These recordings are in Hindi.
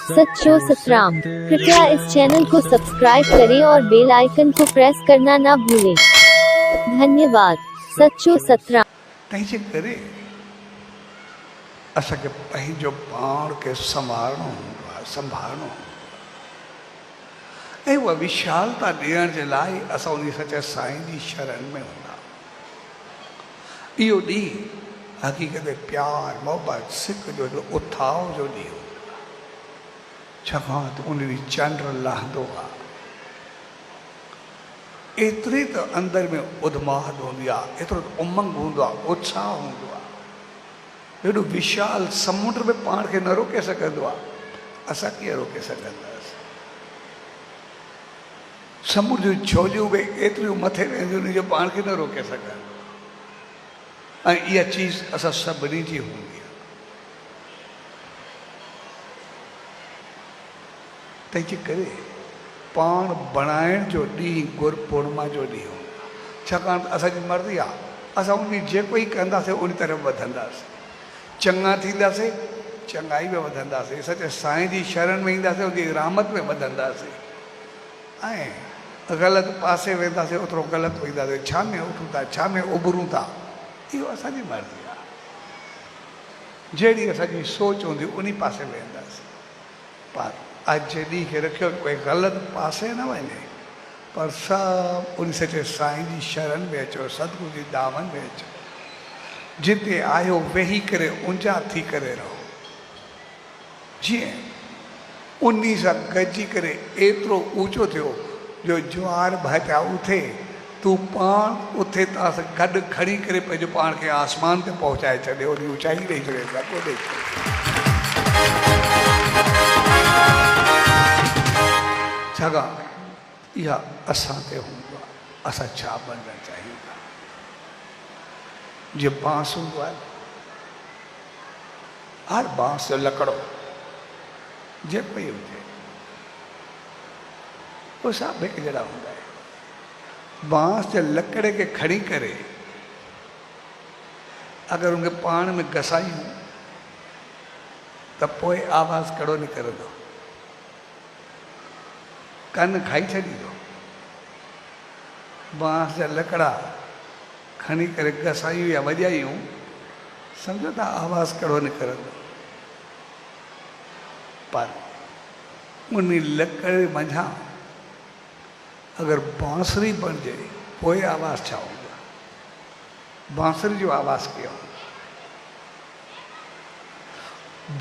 सच्चो सतराम। कृपया इस चैनल को सब्सक्राइब करें और बेल आइकन को प्रेस करना ना भूलें। धन्यवाद। सच्चो सतराम। तंहिंजे करे असांखे पंहिंजो पाण खे संभालणो हूंदो आहे, संभालणो हूंदो आहे। ऐं उहा विशालता ॾियण जे लाइ असां उन सचे साईं जी शरण में हूंदा। इहो ॾींहुं हक़ीक़त प्यार मोहबत सिक जो उथाव जो ॾींहुं हूंदो आहे, छाकाणि त उन ॾींहुं चंड लहंदो आहे। एतिरी त अंदरि में उदमाहत हूंदी आहे, एतिरो उमंग हूंदो आहे, उत्साह हूंदो आहे। हेॾो विशाल समुंड में पाण खे न रोके सघंदो आहे, असां कीअं रोके सघंदासीं? समुंड जूं छोलियूं बि एतिरियूं मथे वेंदियूं आहिनि जो पाण खे न रोके सघनि। ऐं इहा चीज़ असां सभिनी जी हूंदी आहे। तंहिंजे करे पाण बणाइण जो ॾींहुं गुरु पूर्णिमा जो ॾींहुं हूंदो आहे, छाकाणि त असांजी मर्ज़ी आहे। असां उन जेको ई कंदासीं उन तरफ़ वधंदासीं, चङा थींदासीं, चङाई में वधंदासीं, सचे साईं जी शरण में ईंदासीं, उनजी रहमत में वधंदासीं। ऐं ग़लति पासे वेंदासीं ओतिरो ग़लति वेंदासीं। छा में उठूं था, छा में उभरूं था, इहो असांजी मर्ज़ी आहे। जहिड़ी असांजी सोच हूंदी उन पासे वेंदासीं। पर अॼु जे ॾींहं खे रखियो कोई ग़लति पासे न वञे, पर सभु उन सचे साईं जी शरण में अचो, सतगुरू जी दामन में अचो। जिते आयो वेही करे ऊंचा थी करे रहो। जीअं उन्ही सां गॾिजी करे एतिरो ऊचो थियो जो ज्वार भाटा उथे, तूं पाण उथे तां सां गॾु खणी करे पंहिंजो पाण खे आसमान ते पहुचाए छॾे, ओॾी ऊचाई ॾेई छॾे, को ॾेई छॾे। छाकाणि इहा असां ते हूंदो आहे, असां छा बणणु चाहियूं था। जीअं बांस हूंदो आहे, हर बांस जो लकड़ो जेको ई हुजे उहो सभु हिकु जहिड़ा हूंदा आहिनि। बांस जे लकड़े खे खणी करे अगरि उनखे पाण में घसायूं त पोइ आवाज़ कहिड़ो निकिरंदो? कन खाई छॾींदो। बांस जा लकड़ा खणी करे घसायूं या वॼायूं, सम्झो था आवाज़ कहिड़ो निकिरंदो? पर उन लकड़े मंझां अगरि बांसुरी बणिजे पोइ आवाज़ छा हूंदो आहे? बांसुरी जो आवाज़ कीअं हूंदो?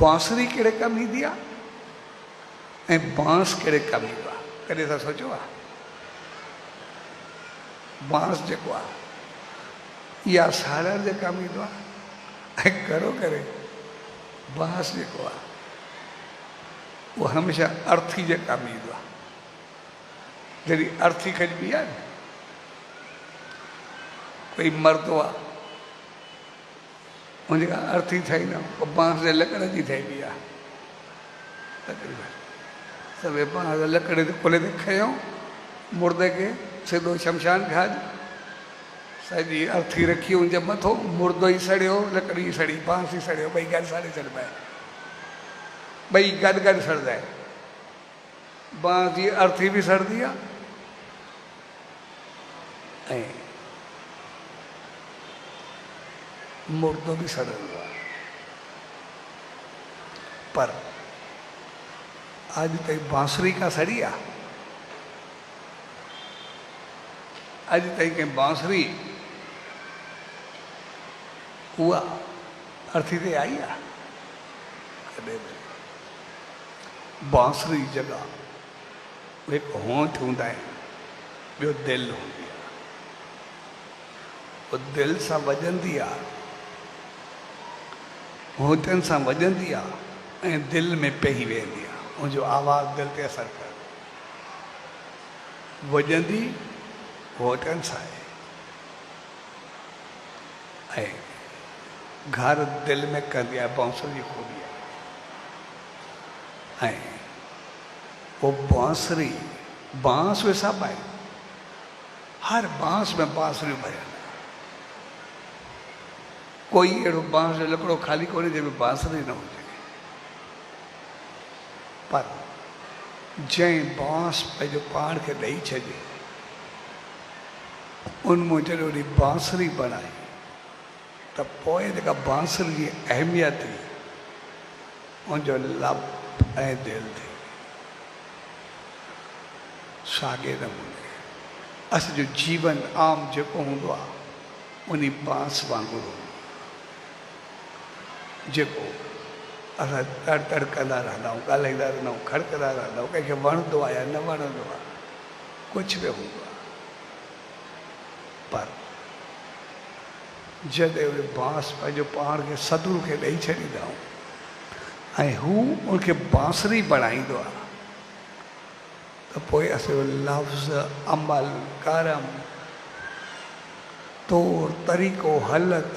बांसुरी कहिड़े कमु ईंदी आहे ऐं बांस कहिड़े कमु ईंदो आहे? कॾहिं असां सोचियो आहे? बांस जेको आहे इहा साड़ण जे कमु ईंदो आहे, ऐं घणो करे बांस जेको आहे उहो हमेशह अर्थी जे कमु ईंदो आहे। जॾहिं अर्थी खॼिबी आहे न, कोई मरदो आहे उनजे खां अर्थी ठही न, पोइ बांस जे लकड़ जी ठहिबी आहे। तक़रीबन सभु बांस जे लकड़े ते कुल्हे ते खयों, मुर्दे खे सिधो शमशान घाट, सॼी अर्थी रखी उनजे मथां, मुर्दो ई सड़ियो, लकड़ी सड़ी, बांस ई सड़ियो, ॿई गॾु साड़े छॾिबा आहिनि। ॿई गॾु गॾु सड़ंदा आहिनि। बांस जी अर्थी बि सड़ंदी आहे ऐं मुर्दो बि सड़ंदो आहे। पर अॼु ताईं बांसुरी का सड़ी आहे? अॼु ताईं कंहिं बांसुरी उहा अर्थी ते आई आहे? कॾहिं बि। बांसुरी जी जॻह हिकु होंठ हूंदा आहिनि, ॿियो दिलि हूंदी आहे। उहा दिलि सां वॼंदी आहे, होठनि सां वॼंदी आहे ऐं दिलि में पई वेंदी आहे। उनजो आवाज़ दिलि ते असरु करे, वॼंदी होठनि सां आहे ऐं घर दिलि में कंदी आहे। बांसुरी खूबी आहे। ऐं पोइ बांसुरी, बांस उहे सभु आहिनि, हर बांस में बांसुरियूं भरियल। कोई अहिड़ो बांस जो लकड़ो ख़ाली कोन्हे जंहिंमें बांसुरी न हुजे। पर जंहिं बांस पंहिंजो पाण खे ॾेई छॾे उन मूं जॾहिं वरी बांसुरी बणाई त पोइ जेका बांसुरी जी अहमियत हुई उनजो लब ऐं दिलि थी। साॻे नमूने असांजो जीवन आम जेको हूंदो आहे उन बांस वांगुरु जेको असां तड़ कंदा रहंदा आहियूं, ॻाल्हाईंदा रहंदा आहियूं, खड़कंदा रहंदा आहियूं, कंहिंखे वणंदो आहे या न वणंदो आहे, कुझु बि हूंदो आहे। पर जॾहिं उहे बांस पंहिंजो पाण खे सदरू खे ॾेई छॾींदा आहियूं ऐं हू उनखे बांसुरी बणाईंदो आहे त पोइ असांजो लफ़्ज़, अमल, करम, तौर तरीक़ो, हलत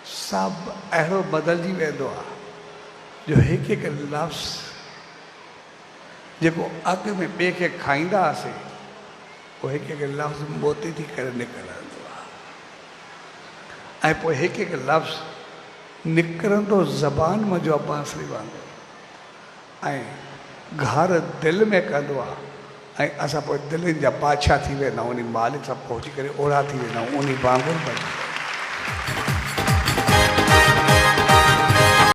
सभु अहिड़ो बदिलजी वेंदो आहे जो हिकु हिकु लफ़्ज़ जेको अॻु में ॿिए खे खाईंदा हुआसीं उहो हिकु हिकु लफ़्ज़ मोती थी करे निकिरंदो आहे ऐं पोइ हिकु हिकु लफ़्ज़ निकिरंदो ज़बान मंझो आहे बांसुरी वांगुरु ऐं घर दिलि में कंदो आहे ऐं असां पोइ दिलि जा बादशाह थी वेंदा आहियूं, उन मालिक सां पहुची करे ओड़ा थी वेंदा आहियूं, उन वांगुरु बची